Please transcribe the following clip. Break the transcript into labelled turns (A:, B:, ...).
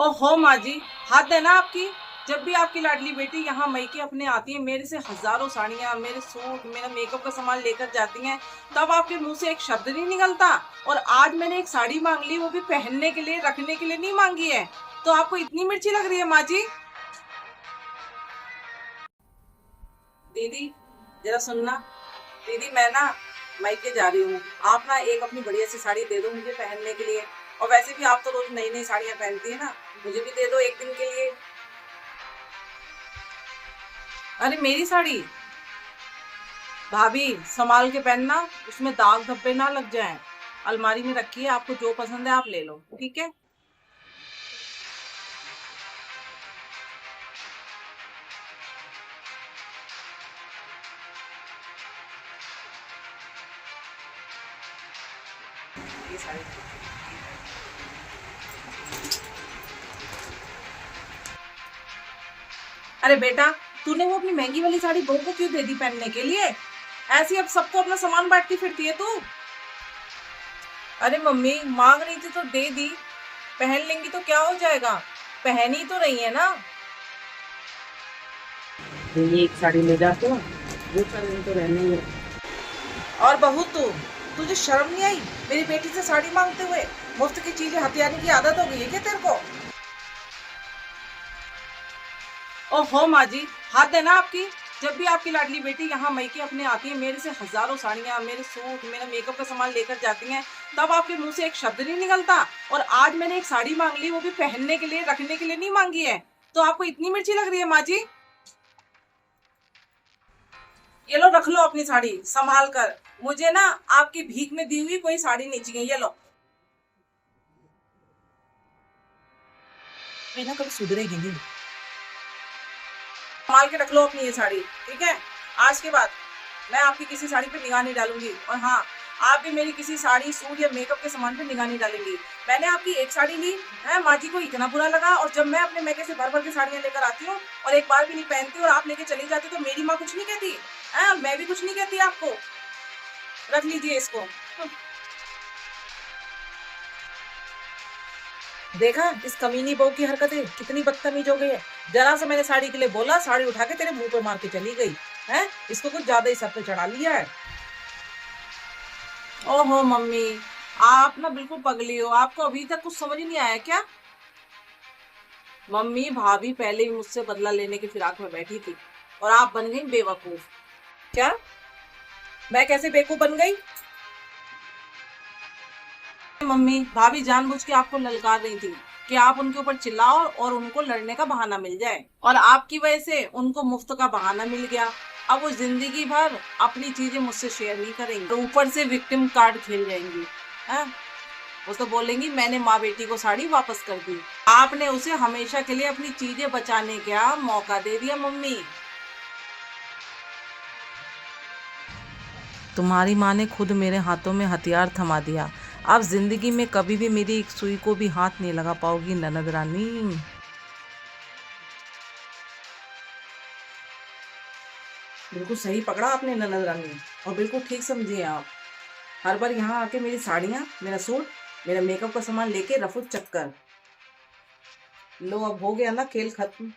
A: ओहो माँ जी, हद है ना आपकी। जब भी आपकी लाडली बेटी यहाँ मायके अपने आती है, मेरे से हजारों साड़ियाँ, मेरे सूट, मेरा मेकअप का सामान लेकर जाती हैं, तब आपके मुंह से एक शब्द नहीं निकलता। और आज मैंने एक साड़ी मांग ली, वो भी पहनने के लिए, रखने के लिए नहीं मांगी है। तो आपको इतनी मिर्ची लग रही है माँ जी? दीदी, जरा सुनना। दीदी, मैं ना मायके जा रही हूँ। आप ना एक अपनी बढ़िया सी साड़ी दे दो मुझे पहनने के लिए। और वैसे भी आप तो रोज नई नई साड़ियाँ पहनती है ना, मुझे भी दे दो एक दिन के लिए। अरे मेरी साड़ी भाभी, संभाल के पहनना, उसमें दाग धब्बे ना लग जाएं। अलमारी में रखी है, आपको जो पसंद है आप ले लो, ठीक है? ये साड़ी। अरे बेटा, तूने वो अपनी महंगी वाली साड़ी बहू को क्यों दे दी पहनने के लिए? ऐसी अब सबको अपना सामान बांटती फिरती है तू। अरे मम्मी, मांग रही थी तो दे दी। पहन लेंगी तो क्या हो जाएगा? पहन ही तो रही है ना।
B: ये एक साड़ी ले जाते हो, वो साड़ी तो रहने ही है।
A: और बहू तू, तुझे शर्म नहीं आई मेरी बेटी से साड़ी मांगते हुए? मुफ्त की चीजें हथियाने की आदत हो गई है क्या तेरे को? ओहो माँ जी, हद है ना आपकी। जब भी आपकी लाडली बेटी यहाँ मायके अपने आती है, मेरे से हजारों साड़ियाँ, मेरे सूट, मेरा मेकअप का सामान लेकर जाती हैं, तब आपके मुंह से एक शब्द नहीं निकलता। और आज मैंने एक साड़ी मांग ली, वो भी पहनने के लिए, रखने के लिए नहीं मांगी है। तो आपको इतनी मिर्ची लग रही है माँ जी? ये लो, रख लो अपनी साड़ी संभाल कर। मुझे ना आपकी भीख में दी हुई कोई साड़ी नहीं चाहिए। ये लो। मैं ना कभी सुधरेगी नहीं। संभाल के रख लो अपनी ये साड़ी, ठीक है? आज के बाद मैं आपकी किसी साड़ी पे निगाह नहीं डालूंगी। और हाँ, आप भी मेरी किसी साड़ी, सूट या मेकअप के सामान पे निगाह नहीं डालेंगी। मैंने आपकी एक साड़ी ली है, माँ जी को इतना बुरा लगा, और जब मैं अपने मैके से भर भर के साड़ियाँ लेकर आती हूँ और एक बार भी नहीं पहनती और आप लेके चली जाती, तो मेरी माँ कुछ नहीं कहती है? मैं भी कुछ नहीं कहती आपको। रख लीजिए इसको। देखा इस कमीनी बहू की हरकतें कितनी बदतमीज हो गई है। जरा सा मैंने साड़ी के लिए बोला, साड़ी उठा के तेरे मुंह पे मार के चली गई है। इसको कुछ ज्यादा ही सर पे चढ़ा लिया है। ओहो मम्मी, आप ना बिल्कुल पगली हो। आपको अभी तक कुछ समझ नहीं आया क्या? मम्मी, भाभी पहले ही मुझसे बदला लेने की फिराक में बैठी थी और आप बन गई बेवकूफ। क्या? मैं कैसे बेवकूफ बन गई? मम्मी, भाभी जानबूझ के आपको ललकार रही थी कि आप उनके ऊपर चिल्लाओ और उनको लड़ने का बहाना मिल जाए, और आपकी वजह से उनको मुफ्त का बहाना मिल गया। अब वो जिंदगी भर अपनी चीजें मुझसे शेयर नहीं करेंगी, तो ऊपर से विक्टिम कार्ड खेल जाएंगी। हैं? वो तो बोलेंगी मैंने माँ बेटी को साड़ी वापस कर दी। आपने उसे हमेशा के लिए अपनी चीजें बचाने का मौका दे दिया मम्मी। तुम्हारी माँ ने खुद मेरे हाथों में हथियार थमा दिया। अब जिंदगी में कभी भी मेरी एक सुई को भी हाथ नहीं लगा पाओगी ननद रानी। बिल्कुल सही पकड़ा आपने ननद रानी, और बिल्कुल ठीक समझी हैं आप। हर बार यहाँ आके मेरी साड़ियाँ, मेरा सूट, मेरा मेकअप का सामान लेके रफू चक्कर। लो, अब हो गया ना खेल खत्म।